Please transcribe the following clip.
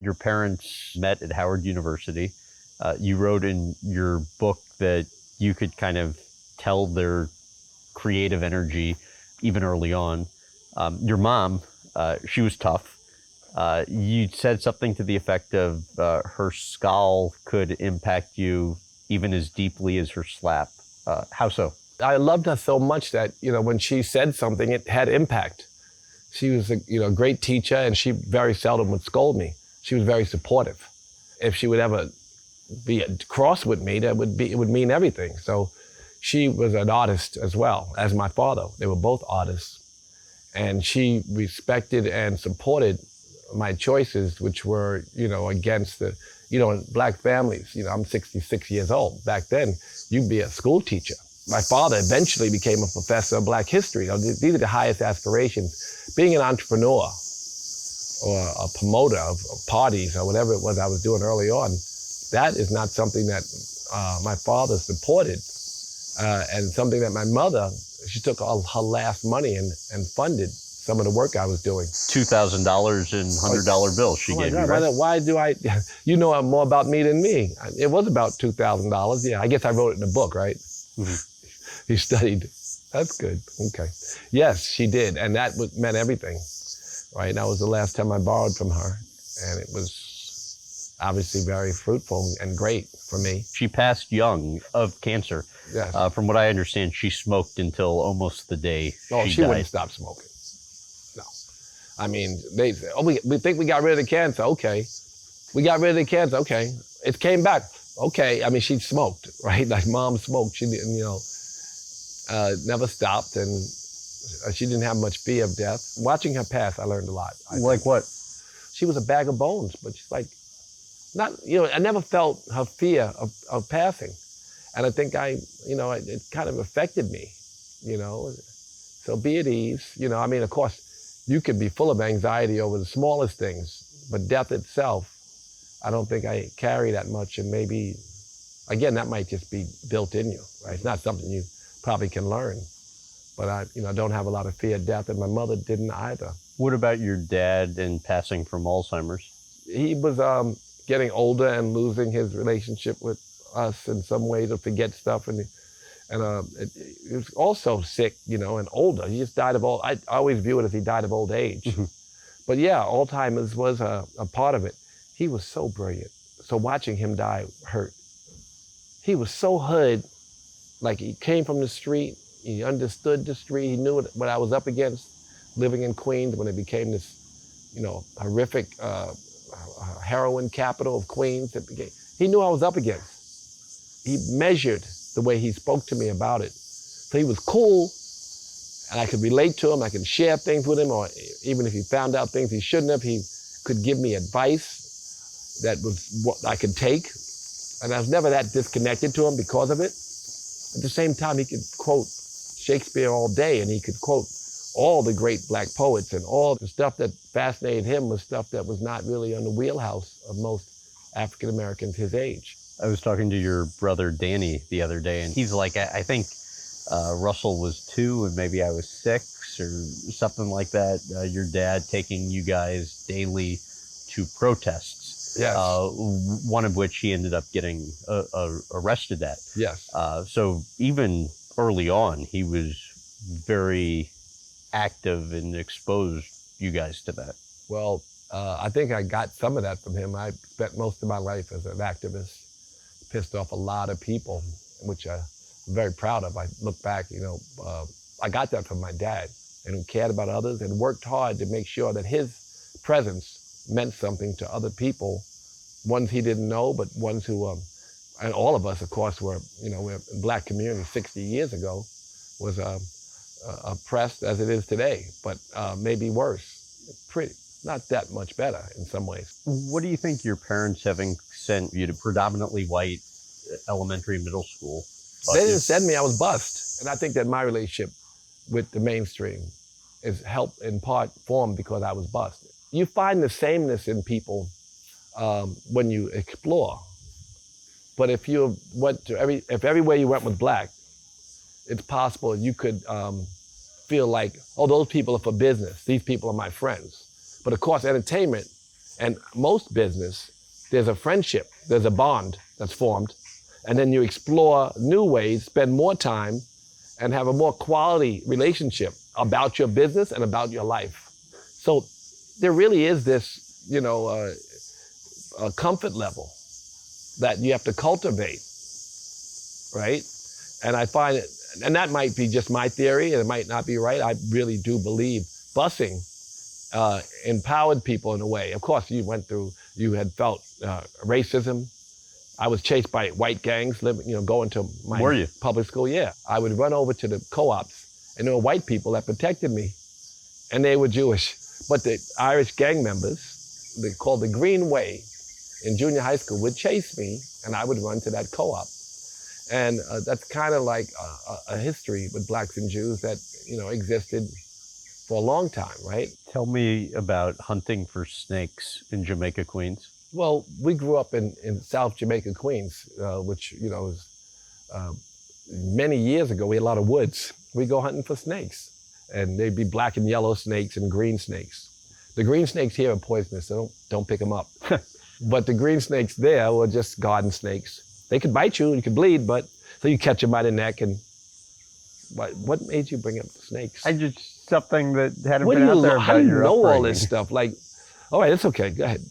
Your parents met at Howard University. You wrote in your book that you could kind of tell their creative energy even early on. Your mom, she was tough. You said something to the effect of her scowl could impact you even as deeply as her slap. How so? I loved her so much that, when she said something, it had impact. She was a great teacher, and she very seldom would scold me. She was very supportive. If she would ever be cross with me, it would mean everything. So she was an artist as well as my father. They were both artists. And she respected and supported my choices, which were, against the, in black families. I'm 66 years old. Back then, you'd be a school teacher. My father eventually became a professor of black history. These are the highest aspirations. Being an entrepreneur or a promoter of parties or whatever it was I was doing early on, that is not something that my father supported, and something that my mother, she took all her last money and funded some of the work I was doing. $2,000 in $100 bills she gave you, right? Why do I, you know more about me than me. It was about $2,000, yeah. I guess I wrote it in the book, right? Mm-hmm. He studied. That's good, okay. Yes, she did, and that meant everything, right? That was the last time I borrowed from her, and it was obviously very fruitful and great for me. She passed young of cancer. Yes. From what I understand, she smoked until almost the day she died. Wouldn't stop smoking. No. I mean, they say, we think we got rid of the cancer. Okay. We got rid of the cancer. Okay. It came back. Okay. I mean, she smoked, right? Like mom smoked. She didn't, never stopped, and she didn't have much fear of death. Watching her pass, I learned a lot. Like what? She was a bag of bones, but she's like, I never felt her fear of passing. And I think it kind of affected me, So be at ease, of course, you could be full of anxiety over the smallest things, but death itself, I don't think I carry that much. And maybe, again, that might just be built in you, right? It's not something you probably can learn. But I don't have a lot of fear of death, and my mother didn't either. What about your dad and passing from Alzheimer's? He was getting older and losing his relationship with us in some way to forget stuff, and he was also sick, and older. He just died of old. I always view it as he died of old age. Mm-hmm. But yeah, Alzheimer's was a part of it. He was so brilliant. So watching him die hurt. He was so hood, like he came from the street. He understood the street. He knew what I was up against, living in Queens when it became this, horrific heroin capital of Queens. He knew I was up against. He measured the way he spoke to me about it. So he was cool, and I could relate to him. I could share things with him, or even if he found out things he shouldn't have, he could give me advice that was what I could take. And I was never that disconnected to him because of it. At the same time, he could quote Shakespeare all day, and he could quote all the great black poets, and all the stuff that fascinated him was stuff that was not really on the wheelhouse of most African Americans his age. I was talking to your brother Danny the other day, and he's like, I think Russell was 2 and maybe I was 6 or something like that. Your dad taking you guys daily to protests. Yes. One of which he ended up getting arrested at. Yes. So even early on, he was very active and exposed you guys to that. Well, I think I got some of that from him. I spent most of my life as an activist, pissed off a lot of people, which I'm very proud of. I look back, I got that from my dad, and who cared about others and worked hard to make sure that his presence meant something to other people, ones he didn't know, but ones who, and all of us, of course, we're in black community 60 years ago, was oppressed as it is today, but maybe worse. Not that much better in some ways. What do you think your parents, having sent you to predominantly white elementary and middle school? They didn't send me, I was bused. And I think that my relationship with the mainstream is helped in part formed because I was bused. You find the sameness in people when you explore. But if you went to if everywhere you went was black, it's possible you could feel like, oh, those people are for business. These people are my friends. But of course, entertainment And most business, there's a friendship, there's a bond that's formed, and then you explore new ways, spend more time, and have a more quality relationship about your business and about your life. So there really is this, a comfort level that you have to cultivate, right? And I find it, and that might be just my theory, and it might not be right. I really do believe busing empowered people in a way. Of course, you had felt racism. I was chased by white gangs, going to my public school. Yeah, I would run over to the co-ops, and there were white people that protected me, and they were Jewish. But the Irish gang members, they called the Green Way in junior high school, would chase me, and I would run to that co-op. And that's kind of like a history with blacks and Jews that, existed for a long time, right? Tell me about hunting for snakes in Jamaica, Queens. Well, we grew up in South Jamaica, Queens, which, is many years ago, we had a lot of woods. We go hunting for snakes, and they'd be black and yellow snakes and green snakes. The green snakes here are poisonous, so don't pick them up. But the green snakes there were just garden snakes. They could bite you, you could bleed, but so you catch them by the neck. And what made you bring up the snakes? I just something that hadn't been out there about your upbringing. How do you know all this stuff? Like, all right, it's okay, go ahead.